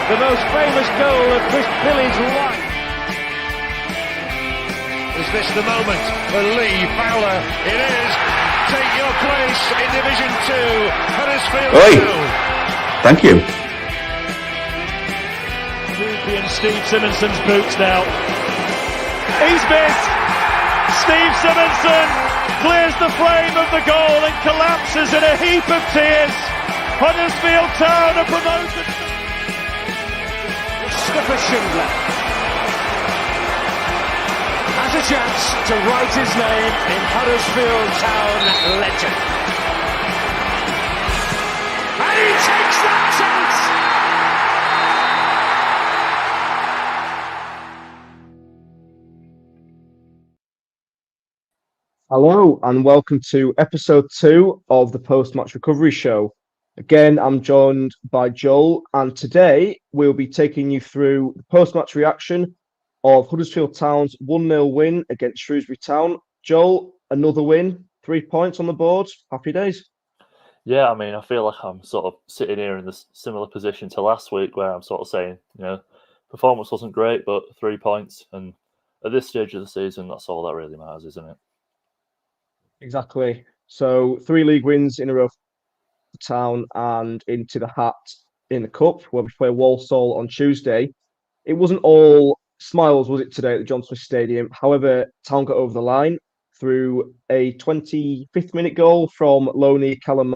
the most famous goal of Chris Billy's life. Is this the moment for Lee Fowler? It is. Take your place in Division 2, Huddersfield Town. Thank you. Ruby and Steve Simonson's boots now. He's missed. Steve Simonson clears the frame of the goal and collapses in a heap of tears. Huddersfield Town are promoted. Mustafa Schindler has a chance to write his name in Huddersfield Town legend. And he takes that chance! Hello and welcome to episode 2 of the Post-Match Recovery Show. Again, I'm joined by Joel, and today we'll be taking you through the post-match reaction of Huddersfield Town's 1-0 win against Shrewsbury Town. Joel, another win, 3 points on the board. Happy days. Yeah, I mean, I feel like I'm sort of sitting here in this similar position to last week where I'm sort of saying, performance wasn't great, but 3 points. And at this stage of the season, that's all that really matters, isn't it? Exactly. So 3 league wins in a row for Town and into the hat in the Cup, where we play Walsall on Tuesday. It wasn't all smiles, was it, today at the John Smith Stadium? However, Town got over the line through a 25th minute goal from Loney Callum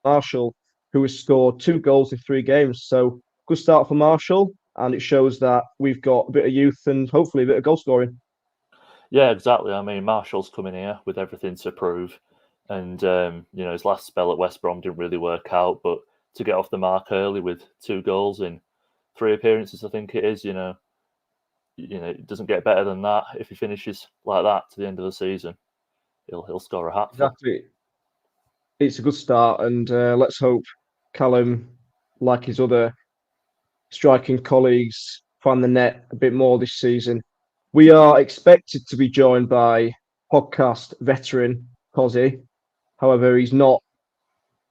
Marshall, who has scored 2 goals in 3 games. So good start for Marshall, and it shows that we've got a bit of youth and hopefully a bit of goal scoring. Yeah, exactly. I mean, Marshall's coming here with everything to prove. And, his last spell at West Brom didn't really work out. But to get off the mark early with 2 goals in 3 appearances, I think it is, it doesn't get better than that. If he finishes like that to the end of the season, he'll score a hat. Exactly. It's a good start. And let's hope Callum, like his other striking colleagues, find the net a bit more this season. We are expected to be joined by podcast veteran Cozzy. However, he's not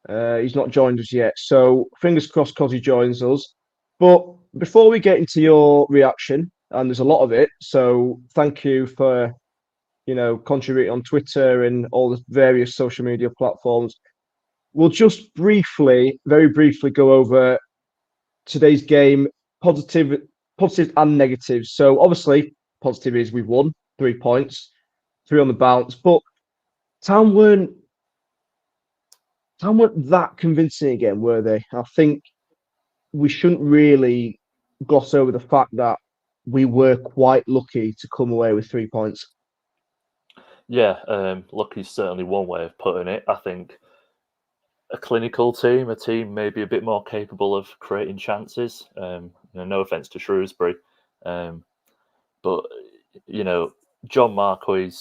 joined us yet. So fingers crossed Cozzy joins us. But before we get into your reaction, and there's a lot of it, so thank you for contributing on Twitter and all the various social media platforms. We'll just very briefly go over today's game, positive and negatives. So obviously, positive is we won 3 points, 3 on the bounce, but Town weren't that convincing again, were they? I think we shouldn't really gloss over the fact that we were quite lucky to come away with 3 points. Yeah, lucky is certainly one way of putting it. I think a clinical team, a team maybe a bit more capable of creating chances. No offence to Shrewsbury. But, John Marquis,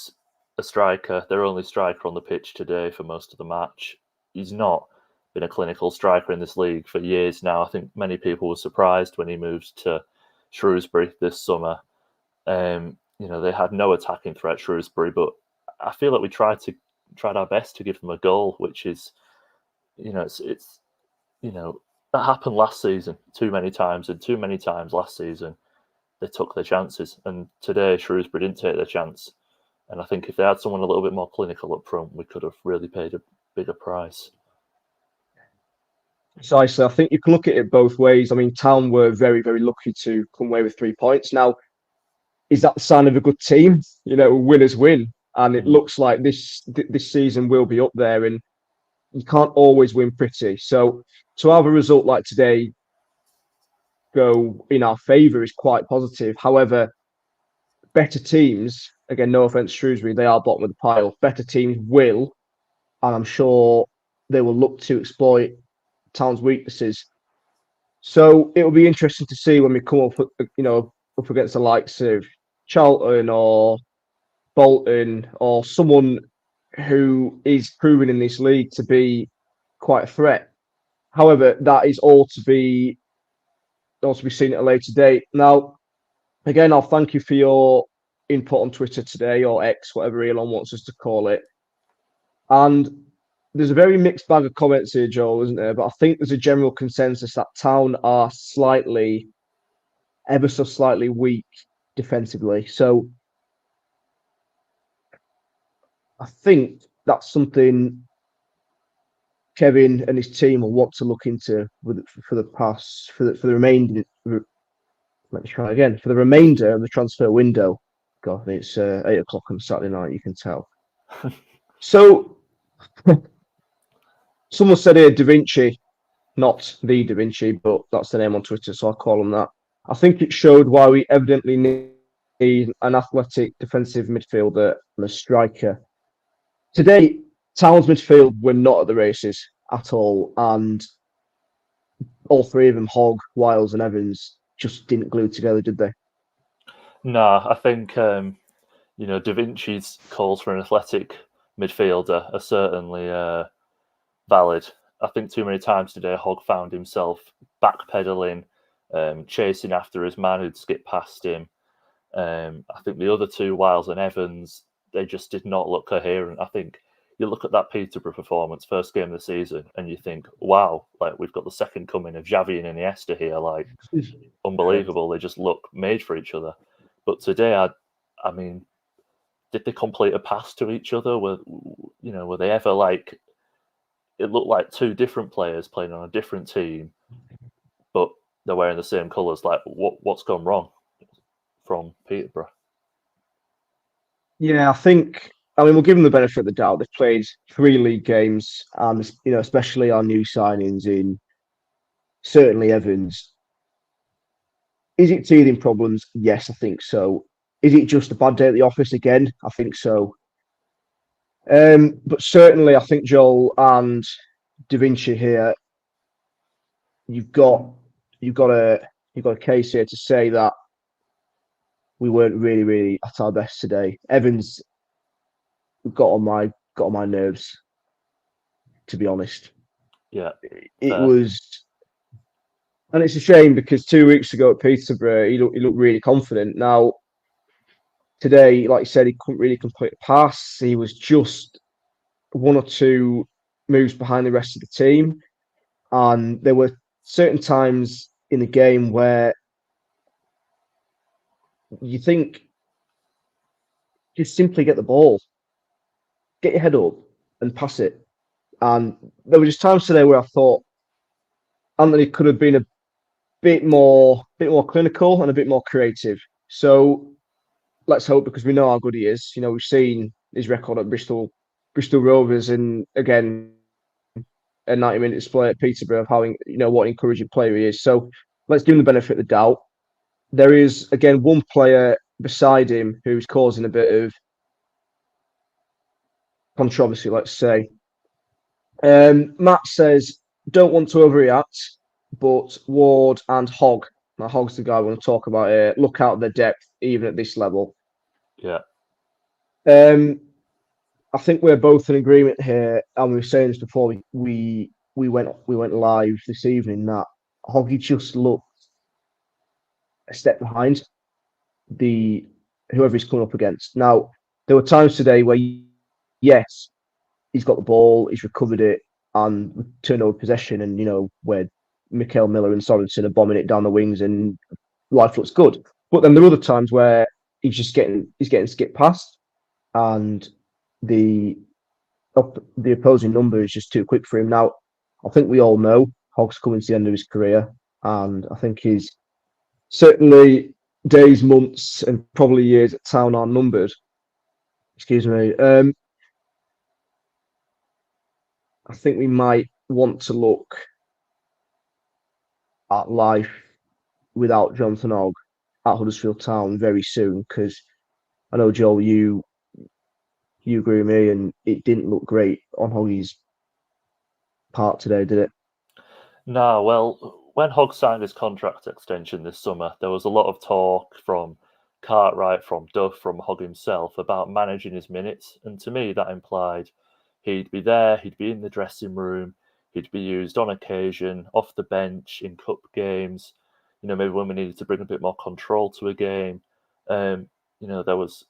a striker, their only striker on the pitch today for most of the match. He's not been a clinical striker in this league for years now. I think many people were surprised when he moved to Shrewsbury this summer. They had no attacking threat, Shrewsbury, but I feel like we tried our best to give them a goal, which is, that happened last season too many times, and too many times last season they took their chances, and today Shrewsbury didn't take their chance. And I think if they had someone a little bit more clinical up front, we could have really paid a bigger price. Precisely. I think you can look at it both ways. I mean, Town were very, very lucky to come away with 3 points. Now, is that the sign of a good team? Winners win. And it looks like this season will be up there, and you can't always win pretty. So to have a result like today go in our favour is quite positive. However, better teams, again, no offence Shrewsbury, they are bottom of the pile. Better teams will, and I'm sure they will look to exploit Town's weaknesses. So it will be interesting to see when we come up, up against the likes of Charlton or Bolton or someone who is proven in this league to be quite a threat. However, that is all to be seen at a later date. Now, again, I'll thank you for your input on Twitter today, or X, whatever Elon wants us to call it. And there's a very mixed bag of comments here, Joel, isn't there? But I think there's a general consensus that Town are ever so slightly weak defensively. So I think that's something Kevin and his team will want to look into for the remainder. Let me try again. For the remainder of the transfer window. God, it's 8 o'clock on Saturday night. You can tell. So, someone said here Da Vinci, not the Da Vinci, but that's the name on Twitter, so I call him that. I think it showed why we evidently need an athletic defensive midfielder and a striker. Today, Town's midfield were not at the races at all, and all three of them, Hogg, Wiles, and Evans, just didn't glue together, did they? No, I think Da Vinci's calls for an athletic midfielder are certainly valid. I think too many times today, Hogg found himself backpedaling, chasing after his man who'd skipped past him. I think the other two, Wiles and Evans, they just did not look coherent. I think you look at that Peterborough performance, first game of the season, and you think, wow, like we've got the second coming of Xavi and Iniesta here, like unbelievable. They just look made for each other. But today, I mean, did they complete a pass to each other? Were they ever like? It looked like two different players playing on a different team, but they're wearing the same colours. Like, what's gone wrong from Peterborough? Yeah, we'll give them the benefit of the doubt. They've played 3 league games, and especially our new signings in certainly Evans. Is it teething problems? Yes, I think so. Is it just a bad day at the office again? I think so. But certainly, I think Joel and Da Vinci here, you've got a case here to say that we weren't really, really at our best today. Evans got on my nerves, to be honest. Yeah, it was, and it's a shame because 2 weeks ago at Peterborough, he looked really confident. Now today, like you said, he couldn't really complete a pass. He was just 1 or 2 moves behind the rest of the team, and there were certain times in the game where you think, just simply get the ball, get your head up and pass it. And there were just times today where I thought Anthony could have been a bit more clinical and a bit more creative. So let's hope, because we know how good he is. We've seen his record at Bristol Rovers, and again a 90-minute display at Peterborough of how what an encouraging player he is. So let's give him the benefit of the doubt. There is again one player beside him who's causing a bit of controversy, let's say. Matt says, don't want to overreact, but Ward and Hogg, now Hogg's the guy we want to talk about here, look out their depth even at this level. Yeah. I think we're both in agreement here, and we were saying this before we went live this evening, that Hoggy just looked a step behind whoever he's coming up against. Now, there were times today where, yes, he's got the ball, he's recovered it, and turned over possession, and where Mikael Miller and Sorensen are bombing it down the wings, and life looks good. But then there are other times where he's getting skipped past, and the opposing number is just too quick for him. Now, I think we all know Hogg's coming to the end of his career, and I think he's certainly days, months, and probably years at Town are numbered. Excuse me. I think we might want to look at life without Jonathan Hogg at Huddersfield Town very soon, because I know, Joel, you agree with me, and it didn't look great on Hoggy's part today, did it? No, well, when Hogg signed his contract extension this summer, there was a lot of talk from Cartwright, from Duff, from Hogg himself about managing his minutes, and to me that implied he'd be there, he'd be in the dressing room, he'd be used on occasion, off the bench, in cup games, maybe when we needed to bring a bit more control to a game. There was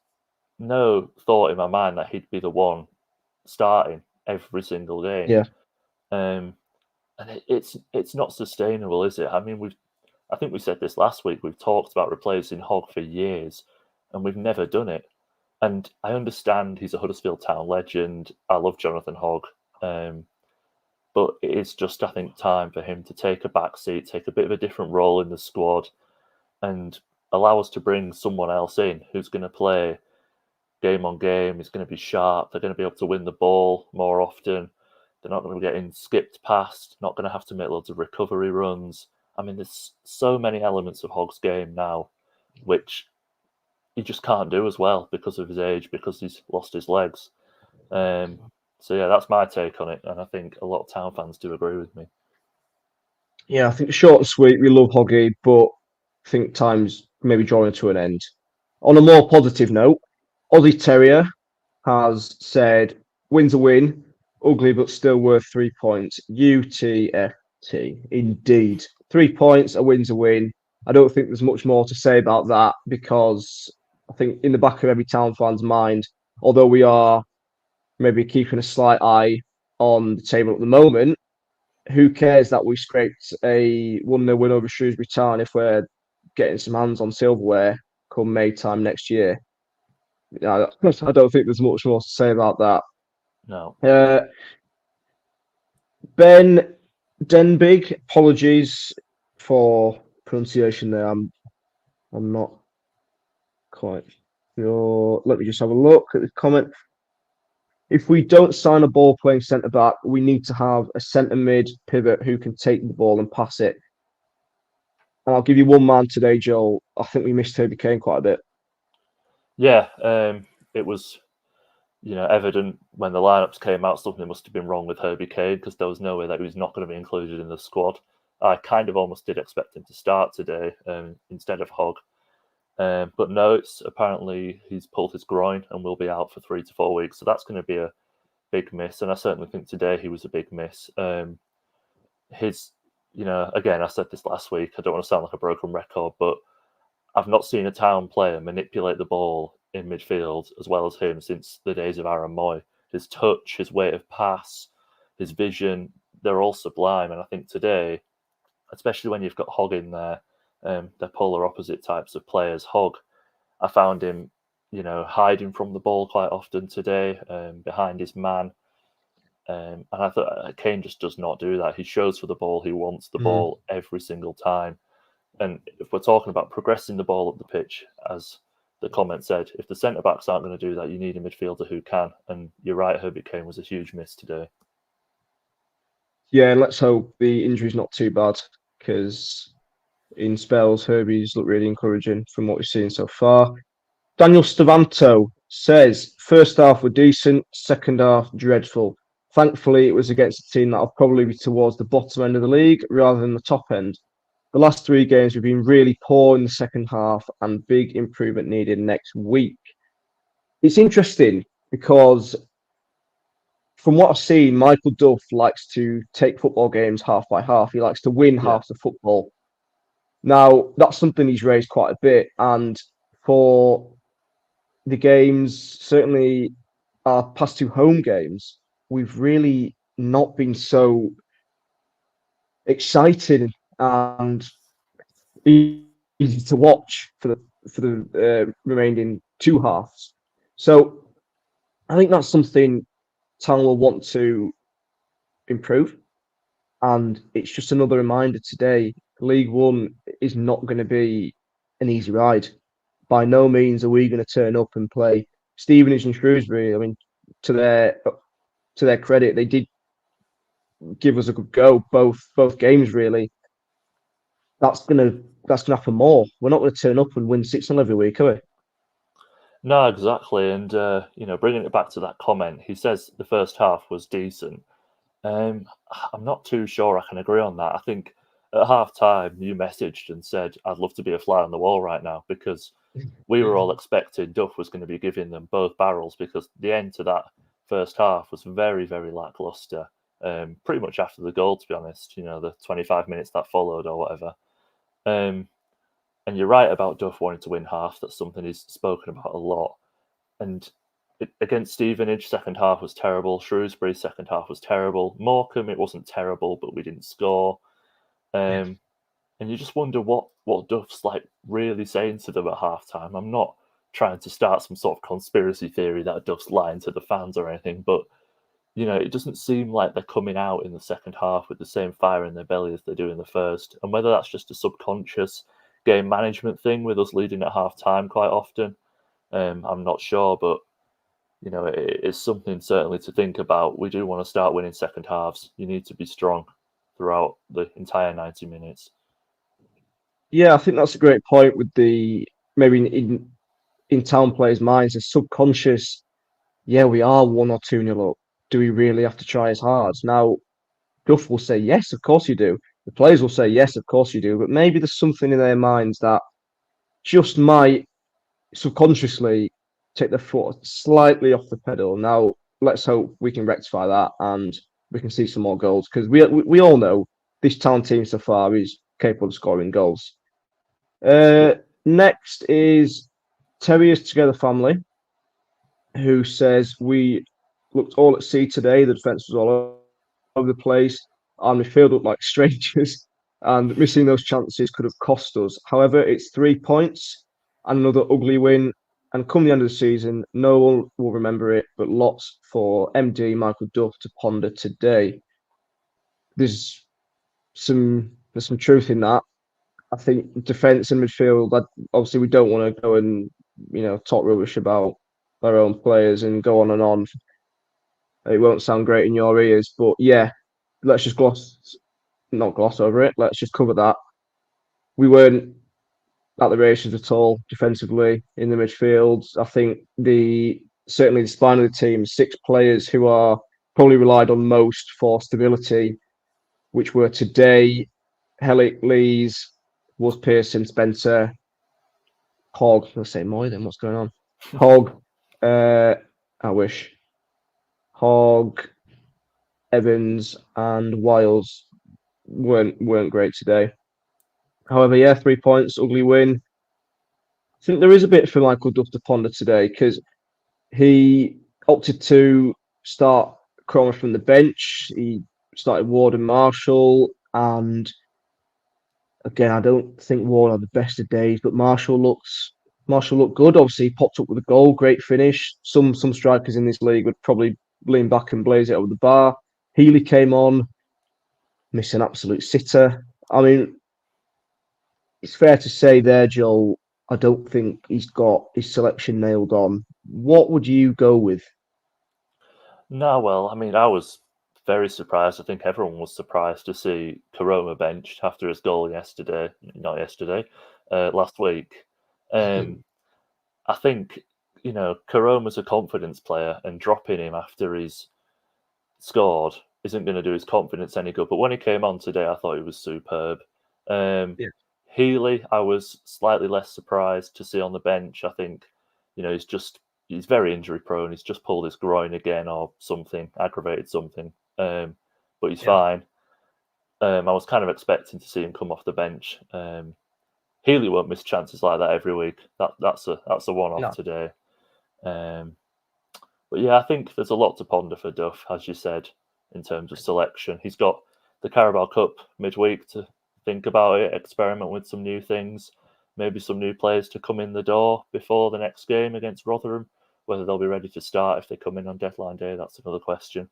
no thought in my mind that he'd be the one starting. every single game. Yeah. And it's not sustainable, is it? I mean, I think we said this last week. We've talked about replacing Hogg for years, and we've never done it. And I understand he's a Huddersfield Town legend. I love Jonathan Hogg. But it is just, I think, time for him to take a back seat, take a bit of a different role in the squad, and allow us to bring someone else in who's going to play game on game. Is going to be sharp. They're going to be able to win the ball more often. They're not going to be getting skipped past, not going to have to make loads of recovery runs. I mean, there's so many elements of Hogg's game now, which he just can't do as well because of his age, because he's lost his legs. So yeah, that's my take on it, and I think a lot of Town fans do agree with me. Yeah, I think short and sweet. We love Hoggy, but I think time's maybe drawing to an end. On a more positive note, Aussie Terrier has said, "Win's a win, ugly but still worth 3 points." UTFT, indeed. 3 points, a win's a win. I don't think there's much more to say about that because I think in the back of every Town fan's mind, although we are maybe keeping a slight eye on the table at the moment, who cares that we scraped a 1-0 win over Shrewsbury Town if we're getting some hands on silverware come May time next year? I don't think there's much more to say about that. No. Ben Denbig, apologies for pronunciation there. I'm not quite sure. Let me just have a look at the comment. If we don't sign a ball playing centre back, we need to have a centre mid pivot who can take the ball and pass it. And I'll give you one man today, Joel. I think we missed Herbie Kane quite a bit. Yeah, it was, evident when the lineups came out, something must have been wrong with Herbie Kane because there was no way that he was not going to be included in the squad. I kind of almost did expect him to start today instead of Hogg. But no, it's apparently he's pulled his groin and will be out for 3 to 4 weeks. So that's going to be a big miss. And I certainly think today he was a big miss. Again, I said this last week, I don't want to sound like a broken record, but I've not seen a Town player manipulate the ball in midfield as well as him since the days of Aaron Moy. His touch, his way of pass, his vision, they're all sublime. And I think today, especially when you've got Hogg in there, they're polar opposite types of players. Hogg, I found him, hiding from the ball quite often today, behind his man. And I thought Kane just does not do that. He shows for the ball. He wants the ball every single time. And if we're talking about progressing the ball up the pitch, as the comment said, if the centre-backs aren't going to do that, you need a midfielder who can. And you're right, Herbie Kane was a huge miss today. Yeah, let's hope the injury's not too bad because in spells, Herbie's looked really encouraging from what we've seen so far. Daniel Stavanto says, first half were decent, second half dreadful. Thankfully, it was against a team that'll probably be towards the bottom end of the league rather than the top end. The last 3 games we've been really poor in the second half and big improvement needed next week. It's interesting because from what I've seen, Michael Duff likes to take football games half by half. He likes to win half the football. Now, that's something he's raised quite a bit. And for the games, certainly our past 2 home games, we've really not been so exciting and easy to watch for the remaining 2 halves. So I think that's something Town will want to improve. And it's just another reminder today, League One is not going to be an easy ride. By no means are we going to turn up and play Stevenage and Shrewsbury. I mean, to their credit, they did give us a good go, both games really. That's gonna happen more. We're not going to turn up and win 6-0 every week, are we? No, exactly. And bringing it back to that comment, he says the first half was decent. I'm not too sure I can agree on that. I think at half time you messaged and said, I'd love to be a fly on the wall right now because we were all expecting Duff was going to be giving them both barrels because the end to that first half was very, very lackluster. Pretty much after the goal, to be honest, the 25 minutes that followed or whatever. And you're right about Duff wanting to win half. That's something he's spoken about a lot. And against Stevenage, second half was terrible. Shrewsbury, second half was terrible. Morecambe, it wasn't terrible, but we didn't score. And you just wonder what Duff's like really saying to them at half time. I'm not trying to start some sort of conspiracy theory that Duff's lying to the fans or anything, but it doesn't seem like they're coming out in the second half with the same fire in their belly as they do in the first. And whether that's just a subconscious game management thing with us leading at half time quite often, I'm not sure, but it's something certainly to think about. We do want to start winning second halves. You need to be strong throughout the entire 90 minutes. Yeah, I think that's a great point with the maybe in Town players' minds, a subconscious, yeah, we are 1 or 2-0 up. Do we really have to try as hard? Now, Duff will say, yes, of course you do. The players will say, yes, of course you do. But maybe there's something in their minds that just might subconsciously take their foot slightly off the pedal. Now, let's hope we can rectify that and we can see some more goals, because we all know this Town team so far is capable of scoring goals. Next is Terriers Together Family, who says, we looked all at sea today. The defence was all over the place. Our midfield looked like strangers, and missing those chances could have cost us. However, it's 3 points and another ugly win. And come the end of the season, no one will remember it, but lots for MD Michael Duff to ponder today. There's some truth in that. I think defence and midfield, obviously we don't want to go and talk rubbish about our own players and go on and on. It won't sound great in your ears, but yeah, let's just not gloss over it. Let's just cover that. We weren't at the races at all defensively in the midfield. I think certainly the spine of the team, 6 players who are probably relied on most for stability, which were today Hellick, Lees, Woods, Pearson, Spencer, Hogg. Let's say Moy then. What's going on? Hogg. I wish. Hogg, Evans, and Wiles weren't great today. However, yeah, 3 points, ugly win. I think there is a bit for Michael Duff to ponder today, because he opted to start Cromer from the bench. He started Ward and Marshall, and again, I don't think Ward had the best of days, but Marshall looked good. Obviously, he popped up with a goal, great finish. Some strikers in this league would probably lean back and blaze it over the bar. Healy came on, missed an absolute sitter. I mean, it's fair to say there, Joel, I don't think he's got his selection nailed on. What would you go with? No, well, I mean, I was very surprised. I think everyone was surprised to see Koroma benched after his goal last week. I think, Koroma's a confidence player, and dropping him after he's scored isn't going to do his confidence any good. But when he came on today, I thought he was superb. Healy, I was slightly less surprised to see on the bench. I think, he's very injury prone. He's just pulled his groin again or something, aggravated something. But he's fine. I was kind of expecting to see him come off the bench. Healy won't miss chances like that every week. That's a one-off today. But yeah, I think there's a lot to ponder for Duff, as you said, in terms of selection. He's got the Carabao Cup midweek to think about it, experiment with some new things, maybe some new players to come in the door before the next game against Rotherham. Whether they'll be ready to start if they come in on deadline day, that's another question.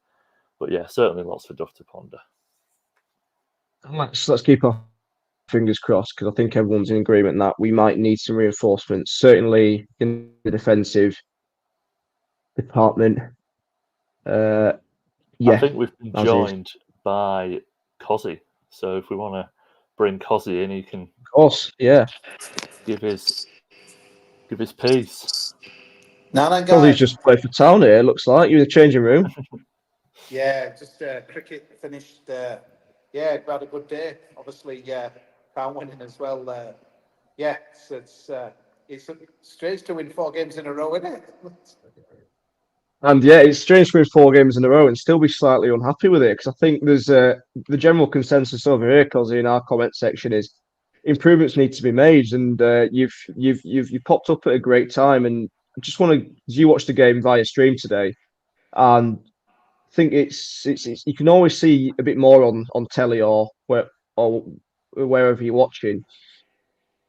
But yeah, certainly lots for Duff to ponder. Let's keep our fingers crossed, because I think everyone's in agreement that we might need some reinforcements, certainly in the defensive department. I think we've been joined by Cozzy. So if we want to bring Cozzy in, he can, of course, give his piece. Guys. Cozzy's just played for Town here. Looks like you're in the changing room. Just cricket finished. Had a good day. Obviously, Town winning as well. It's strange to win 4 games in a row, isn't it? And yeah, it's strange to win 4 games in a row and still be slightly unhappy with it, because I think there's the general consensus over here, Cozzy, in our comment section, is improvements need to be made, and you've popped up at a great time, and I just want to, you watched the game via stream today, and I think it's you can always see a bit more on telly or wherever you're watching.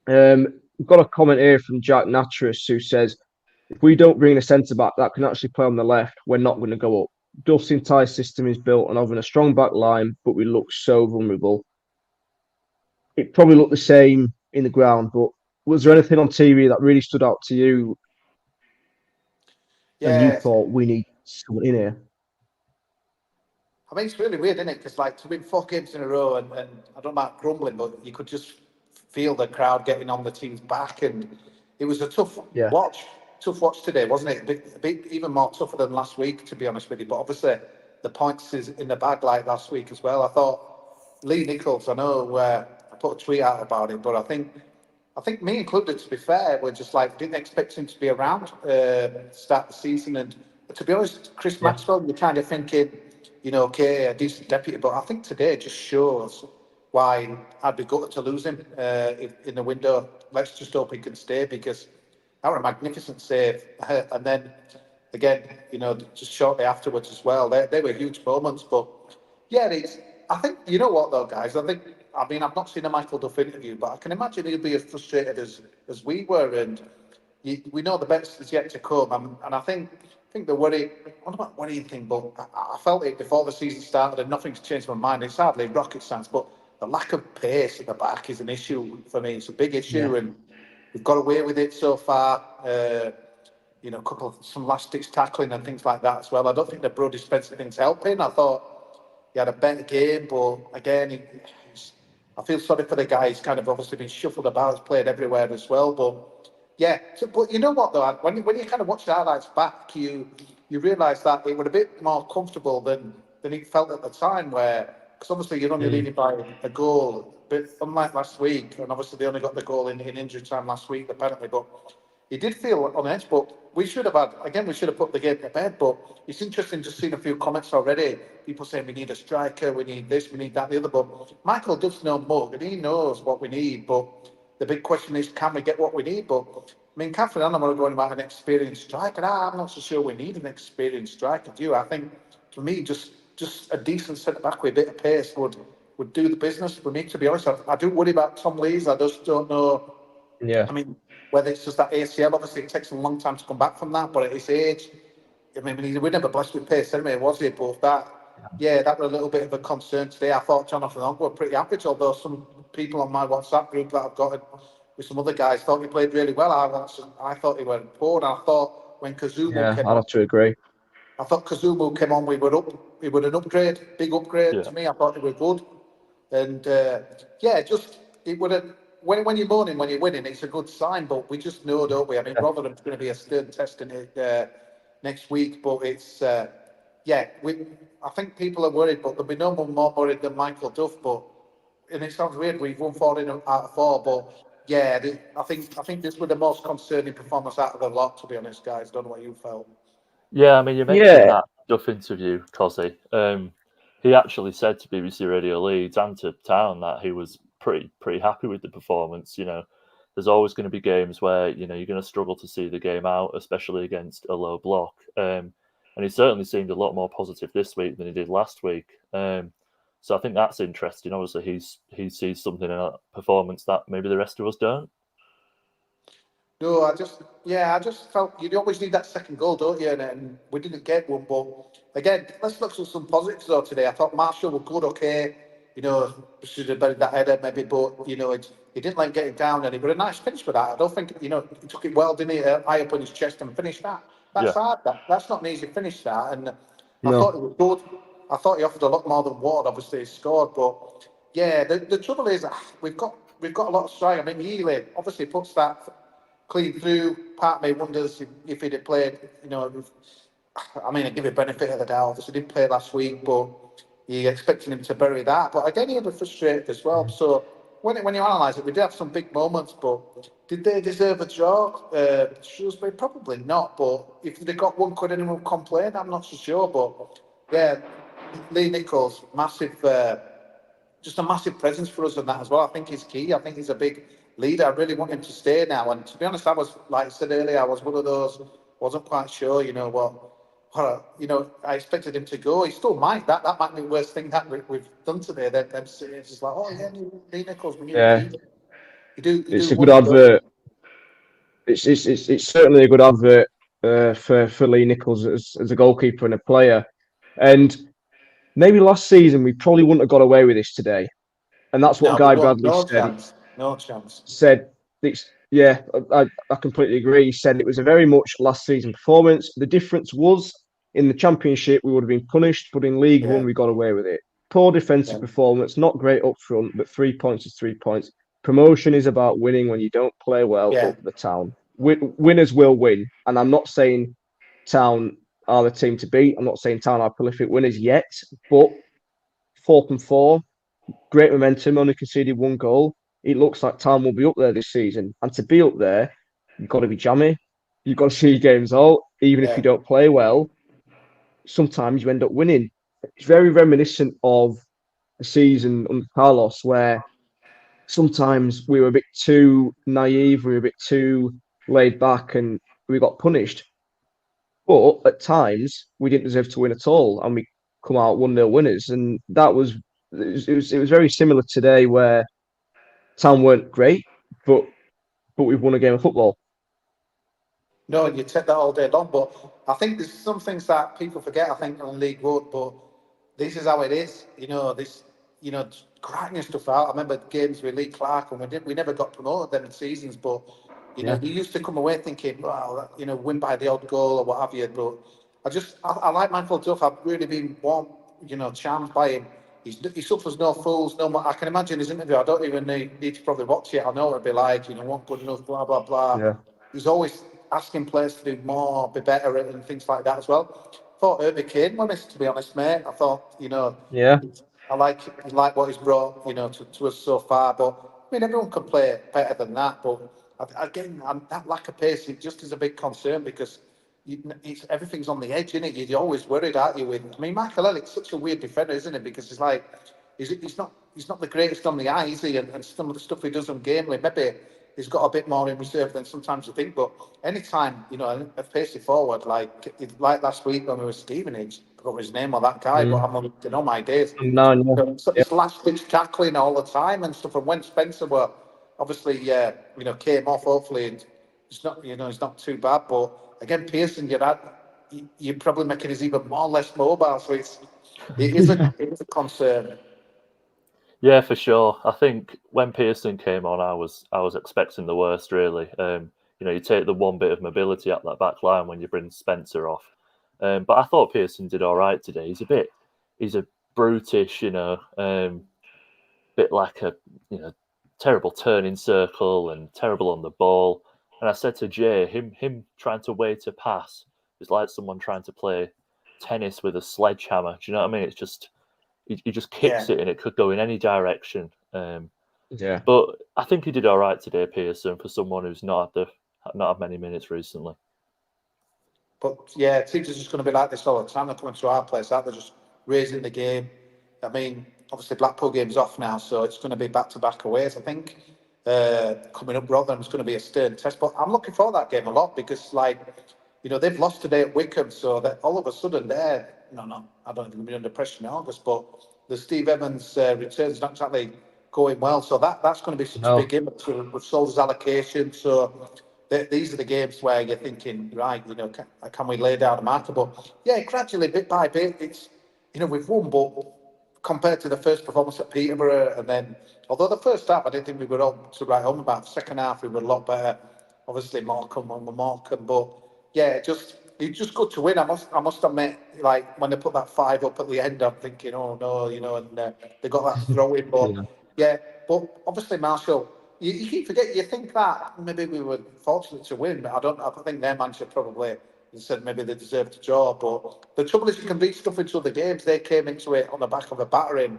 We've got a comment here from Jack Natras who says, if we don't bring in a centre back that can actually play on the left, we're not going to go up. Duff's entire system is built on having a strong back line, but we look so vulnerable. It probably looked the same in the ground, but was there anything on TV that really stood out to you and you Yeah, thought we need someone in here? I mean, it's really weird, isn't it? Because like to win 4 games in a row, and I don't know about grumbling, but you could just feel the crowd getting on the team's back, and it was a tough Yeah. watch. Tough watch today, wasn't it? A bit even more tougher than last week, to be honest with you. But obviously, the points is in the bag like last week as well. I thought Lee Nichols. I know I put a tweet out about it, but I think me included, to be fair, were just like didn't expect him to be around start the season. And to be honest, Chris Maxwell, you're kind of thinking, okay, a decent deputy, but I think today just shows why I'd be gutted to lose him in the window. Let's just hope he can stay, because that was a magnificent save. And then again, just shortly afterwards as well, they were huge moments. But yeah, I think, you know what though, guys, I mean, I've not seen a Michael Duff interview, but I can imagine he'll be as frustrated as we were. And we know the best is yet to come. And I think the worry, what about worrying thing, but I felt it before the season started, and nothing's changed my mind. It's hardly rocket science, but the lack of pace at the back is an issue for me. It's a big issue, and we've got away with it so far. Some last ditch tackling and things like that as well. I don't think the Brody Spencer thing's helping. I thought he had a better game, but again, I feel sorry for the guy. He's kind of obviously been shuffled about. He's played everywhere as well, but yeah. But you know what though? When you kind of watch the highlights back, you realise that it was a bit more comfortable than it felt at the time. Because obviously you're only leading by a goal, but unlike last week, and obviously they only got the goal in injury time last week apparently. But he did feel on edge, but we should have put the game to bed. But it's interesting just seeing a few comments already. People saying we need a striker, we need this, we need that, the other. But Michael does know mug, and he knows what we need. But the big question is, can we get what we need? But I mean, Catherine and I are going about an experienced striker. I'm not so sure we need an experienced striker. Do you? I think for me, just a decent centre back with a bit of pace would do the business for me. To be honest, I do worry about Tom Lees. I just don't know. Yeah. I mean, whether it's just that ACL, obviously it takes a long time to come back from that, but at his age, I mean, we were never blessed with pace anyway, was he? But that was a little bit of a concern today. I thought Jonathan Ogg were pretty average, although some people on my WhatsApp group that I've got with some other guys thought he played really well. I thought he went poor, and I thought when Kazumu came I'd on, have to agree. I thought Kazumu came on, we were an upgrade, big upgrade to me. I thought they were good. And it would have. When you're moaning, when you're winning, it's a good sign. But we just know, don't we? I mean, Rotherham's going to be a stern test in it next week. But it's I think people are worried, but there'll be no one more worried than Michael Duff. And it sounds weird, we've won 4 out of 4. But I think this was the most concerning performance out of the lot. To be honest, guys, don't know what you felt. Yeah, I mean, you mentioned that Duff interview, Cosy. He actually said to BBC Radio Leeds and to Town that he was pretty happy with the performance. There's always going to be games where you're going to struggle to see the game out, especially against a low block. And he certainly seemed a lot more positive this week than he did last week. So I think that's interesting. Obviously, he sees something in that performance that maybe the rest of us don't. No, I just felt you always need that second goal, don't you? And we didn't get one. But again, let's look at some positives though today. I thought Marshall was good, okay. Should have buried that header maybe, but he didn't let him get it down, and he got a nice finish with that. I don't think he took it well, didn't he? High up on his chest and finished that. That's hard. That's not an easy finish. That, and I thought it was good. I thought he offered a lot more than Ward. Obviously, he scored, but the trouble is we've got a lot of strike. I mean, Healy obviously puts that clean through. Part of me wonders if he'd have played. I mean, I give him benefit of the doubt. Obviously, didn't play last week, but you're expecting him to bury that. But again, he was frustrated as well. So when you analyse it, we did have some big moments, but did they deserve a draw? Shrewsbury, probably not. But if they got one, could anyone complain? I'm not so sure. But yeah, Lee Nichols, massive just a massive presence for us in that as well. I think he's key. I think he's a big leader. I really want him to stay now. And to be honest, I was, like I said earlier, I was one of those, wasn't quite sure, I expected him to go. He still might. That might be the worst thing that we've done today. Them saying it's just like, oh yeah, Lee Nichols, we need a keeper. It's a good advert. It's certainly a good advert for Lee Nichols as a goalkeeper and a player. And maybe last season we probably wouldn't have got away with this today. And that's what Guy Bradley said. No chance. Said, I completely agree. He said it was a very much last season performance. The difference was in the Championship we would have been punished, but in League One we got away with it. Poor defensive performance, not great up front, but 3 points is 3 points. Promotion is about winning. When you don't play well, up the Town. Winners will win, and I'm not saying Town are the team to beat. I'm not saying Town are prolific winners yet, but 4-4, great momentum, only conceded 1 goal. It looks like Town will be up there this season. And to be up there, you've got to be jammy. You've got to see your games out. Even if you don't play well, sometimes you end up winning. It's very reminiscent of a season under Carlos where sometimes we were a bit too naive, we were a bit too laid back, and we got punished. But at times, we didn't deserve to win at all, and we come out 1-0 winners. And it was very similar today, where Town weren't great, but we've won a game of football. No, and you take that all day long. But I think there's some things that people forget, I think, on League Road, but this is how it is. Cracking stuff out. I remember games with Lee Clark, and we never got promoted them seasons, but you used to come away thinking, wow, win by the odd goal or what have you. But I like Michael Duff. I've really been charmed by him. He suffers no fools. No more. I can imagine his interview. I don't even need to probably watch it. I know what it'd be like. What good enough, blah blah blah. Yeah. He's always asking players to do more, be better, and things like that as well. I thought Herbie Kane won this, to be honest, mate. I thought, I like what he's brought, to us so far. But I mean, everyone can play better than that. But again, that lack of pace, it just is a big concern because everything's on the edge, isn't it? You're always worried, aren't you? Michael Elliott's such a weird defender, isn't it? Because he's not the greatest on the eye, is he? And some of the stuff he does on gamely, maybe he's got a bit more in reserve than sometimes you think. But anytime, I've paced it forward, like last week when we were Stevenage, I forgot his name or that guy, but I'm on my days. It's last ditch tackling all the time and stuff. And when Spencer were obviously, came off, hopefully, and it's not too bad. But again, Pearson, you're probably making us even less mobile. So it is a concern. Yeah, for sure. I think when Pearson came on, I was expecting the worst, really. You take the one bit of mobility at that back line when you bring Spencer off. But I thought Pearson did all right today. He's a brutish, bit like a terrible turning circle and terrible on the ball. And I said to Jay, him trying to wait a pass is like someone trying to play tennis with a sledgehammer. Do you know what I mean? It's just he just kicks it and it could go in any direction. But I think he did all right today, Pearson, for someone who's not had many minutes recently. But yeah, teams are just going to be like this all the time. They're coming to our place, they're just raising the game. I mean, obviously Blackpool game's off now, so it's going to be back-to-back aways, I think. Coming up, Rotherham's going to be a stern test. But I'm looking forward to that game a lot because, they've lost today at Wickham, so that all of a sudden I don't think they'll be under pressure in August, but the Steve Evans return is not exactly going well. So that's going to be such a big game. We've sold his allocation, so these are the games where you're thinking, right, can we lay down a marker? But yeah, gradually, bit by bit, it's we've won, but compared to the first performance at Peterborough, and then although the first half I didn't think we were all to write home about, the second half we were a lot better. Obviously Morecambe, but yeah, it's just good to win. I must admit, like when they put that 5 up at the end, I'm thinking, oh no, and they got that throw in, but but obviously Marshall, you keep forgetting. You think that maybe we were fortunate to win, but I think their manager probably said maybe they deserved to draw. But the trouble is, you can beat stuff into other games. They came into it on the back of a battering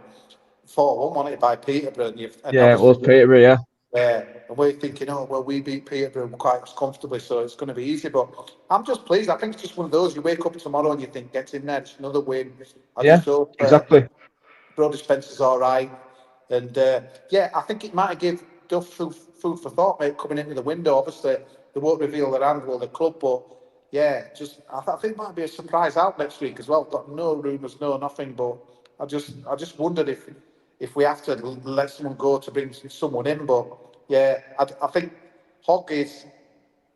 4-1, won it by Peterborough. It was Peterborough, and we're thinking, we beat Peterborough quite comfortably, so it's going to be easy. But I'm just pleased. I think it's just one of those. You wake up tomorrow and you think, get in there, it's another win. Exactly. Brody Spencer's all right. And yeah, I think it might give Duff food for thought, mate, coming into the window. Obviously, they won't reveal their hand, will the club? But yeah, just I think it might be a surprise out next week as well. Got no rumours, no nothing. But I just wondered if we have to let someone go to bring someone in. But yeah, I think Hogg is.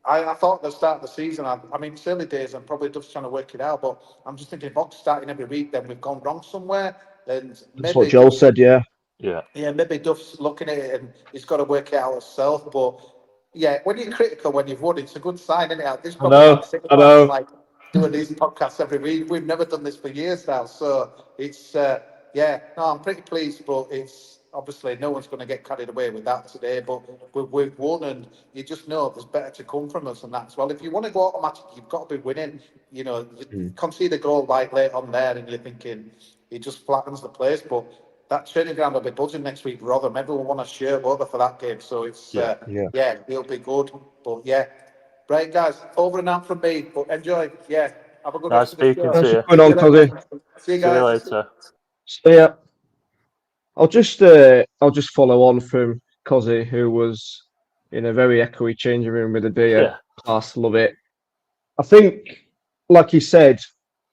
I thought at the start of the season, I mean, it's early days and probably Duff's trying to work it out, but I'm just thinking if Hog's starting every week, then we've gone wrong somewhere. And That's what maybe Joel said, yeah. Yeah. yeah, maybe Duff's looking at it and he's got to work it out himself. But yeah, when you're critical when you've won, it's a good sign, isn't it? This is I probably know, like City I fans know. like doing these podcasts every week. We've never done this for years now, so it's yeah. No, I'm pretty pleased, but it's obviously no one's going to get carried away with that today. But we've won, and you just know there's better to come from us, and that's well. If you want to go automatic, you've got to be winning. You know, you concede a goal like late on there, and you're thinking it just flattens the place, but. That training ground will be buzzing next week, Rotherham. Everyone want a shirt over for that game, so it's Yeah. yeah, it'll be good. But yeah, right, guys, over and out from me. But enjoy. Yeah, have a good Nice rest of the speaking show. to Thanks for you. coming on, Cozzy. See you See you guys. later. So yeah, I'll just follow on from Cozzy, who was in a very echoey changing room with a beer. Yeah. Class, love it. I think, like you said,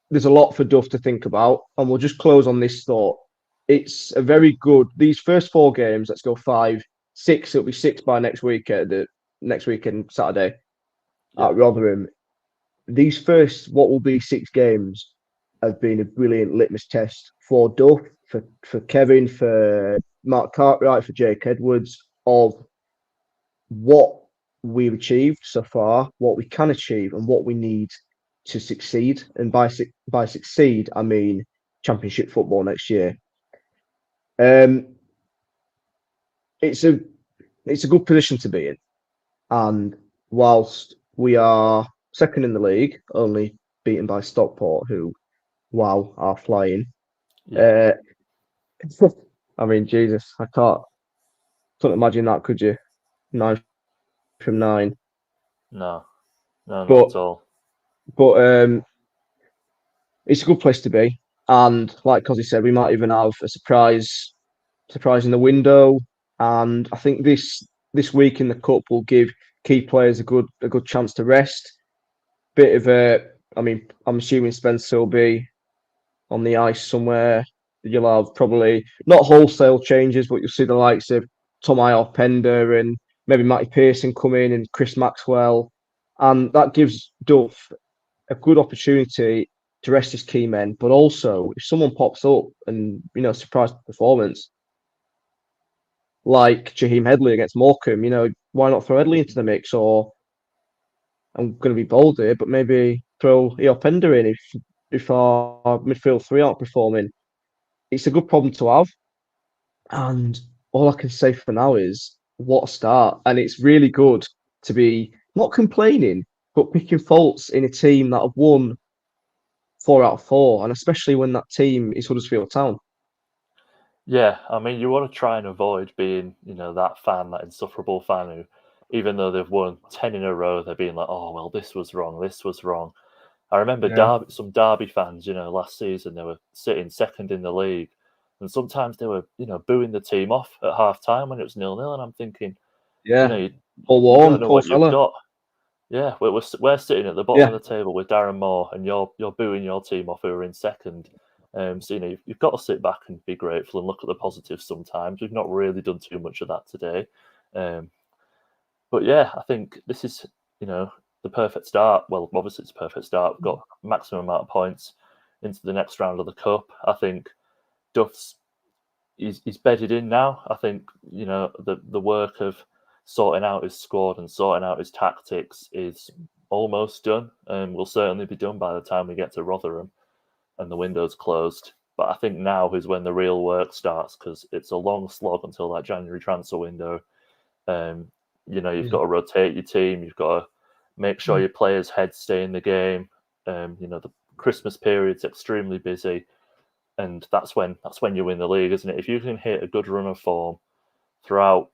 there's a lot for Duff to think about, and we'll just close on this thought. It's a very good. These first 4 games, let's go 5, 6. It'll be 6 by next week at the next weekend Saturday Yeah. at Rotherham. These first, what will be 6 games, have been a brilliant litmus test for Duff, for Kevin, for Mark Cartwright, for Jake Edwards, of what we've achieved so far, what we can achieve, and what we need to succeed. And by succeed, I mean Championship football next year. It's a good position to be in, and whilst we are second in the league, only beaten by Stockport, who, wow, are flying. Yeah. I mean, Jesus, I couldn't imagine that, could you? 9 from 9. No, not But at all. it's a good place to be, and like Cosy said, we might even have a surprise in the window. And I think this week in the cup will give key players a good chance to rest. Bit of I mean, I'm assuming Spencer will be on the ice somewhere. You'll have probably not wholesale changes, but you'll see the likes of Tom Pender and maybe Matty Pearson come in and Chris Maxwell, and that gives Duff a good opportunity to rest his key men. But also, if someone pops up and surprise performance, like Jaheim Headley against Morecambe, why not throw Headley into the mix? Or I'm going to be bold here, but maybe throw Pender in if our midfield 3 aren't performing. It's a good problem to have, and all I can say for now is what a start. And it's really good to be not complaining, but picking faults in a team that have won 4 out of 4, and especially when that team is Huddersfield Town. Yeah, I mean, you want to try and avoid being, that fan, that insufferable fan who, even though they've won 10 in a row, they're being like, oh, well, this was wrong, this was wrong. I remember some Derby fans, last season, they were sitting second in the league, and sometimes they were, booing the team off at half time when it was 0-0, and I'm thinking, you Paul don't Warren, know poor what you've fella. got. Yeah, we're sitting at the bottom of the table with Darren Moore, and you're booing your team off who are in second. So you've got to sit back and be grateful and look at the positives. Sometimes we've not really done too much of that today, but yeah, I think this is the perfect start. Well, obviously it's a perfect start. We've got maximum amount of points into the next round of the cup. I think Duff's he's bedded in now. I think the work of sorting out his squad and sorting out his tactics is almost done, and will certainly be done by the time we get to Rotherham and the window's closed. But I think now is when the real work starts, because it's a long slog until that January transfer window. You've got to rotate your team. You've got to make sure your players' heads stay in the game. The Christmas period's extremely busy, and that's when you win the league, isn't it? If you can hit a good run of form throughout,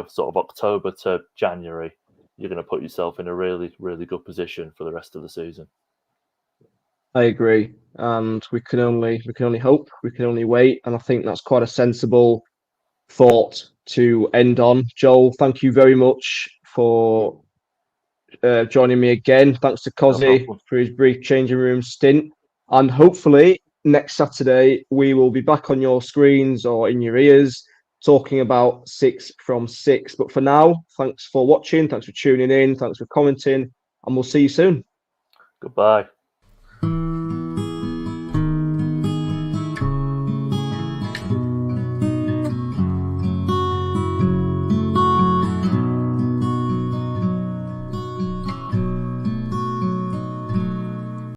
sort of October to January, you're going to put yourself in a really, really good position for the rest of the season. I agree, and we can only hope, we can only wait, and I think that's quite a sensible thought to end on. Joel, thank you very much for joining me again. Thanks to Cozzy for his brief changing room stint. And hopefully next Saturday we will be back on your screens or in your ears talking about 6 from 6. But for now, thanks for watching, thanks for tuning in, thanks for commenting, and we'll see you soon. Goodbye.